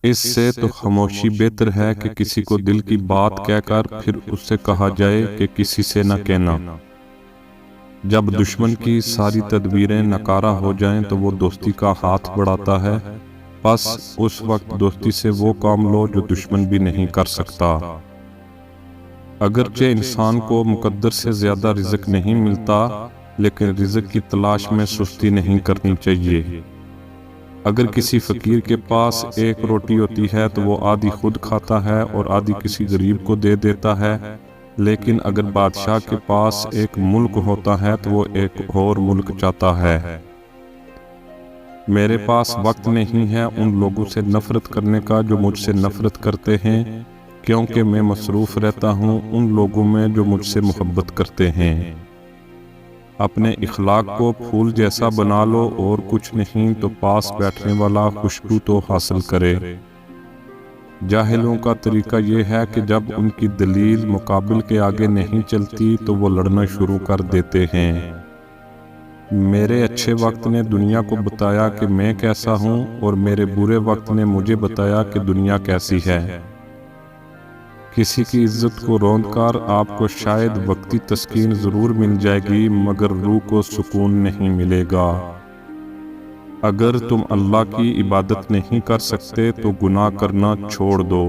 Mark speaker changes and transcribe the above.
Speaker 1: اس سے تو خاموشی بہتر ہے کہ کسی کو دل کی بات کہہ کر پھر اس سے کہا جائے کہ کسی سے نہ کہنا۔ جب دشمن کی ساری تدبیریں ناکارہ ہو جائیں تو وہ دوستی کا ہاتھ بڑھاتا ہے، بس اس وقت دوستی سے وہ کام لو جو دشمن بھی نہیں کر سکتا۔ اگرچہ انسان کو مقدر سے زیادہ رزق نہیں ملتا، لیکن رزق کی تلاش میں سستی نہیں کرنی چاہیے۔ اگر کسی فقیر کے پاس ایک روٹی ہوتی ہے تو وہ آدھی خود کھاتا ہے اور آدھی کسی غریب کو دے دیتا ہے، لیکن اگر بادشاہ کے پاس ایک ملک ہوتا ہے تو وہ ایک اور ملک چاہتا ہے۔ میرے پاس وقت نہیں ہے ان لوگوں سے نفرت کرنے کا جو مجھ سے نفرت کرتے ہیں، کیونکہ میں مصروف رہتا ہوں ان لوگوں میں جو مجھ سے محبت کرتے ہیں۔ اپنے اخلاق کو پھول جیسا بنا لو اور کچھ نہیں تو پاس بیٹھنے والا خوشبو تو حاصل کرے۔ جاہلوں کا طریقہ یہ ہے کہ جب ان کی دلیل مقابل کے آگے نہیں چلتی تو وہ لڑنا شروع کر دیتے ہیں۔ میرے اچھے وقت نے دنیا کو بتایا کہ میں کیسا ہوں، اور میرے برے وقت نے مجھے بتایا کہ دنیا کیسی ہے۔ کسی کی عزت کو روند کر آپ کو شاید وقتی تسکین ضرور مل جائے گی، مگر روح کو سکون نہیں ملے گا۔ اگر تم اللہ کی عبادت نہیں کر سکتے تو گناہ کرنا چھوڑ دو۔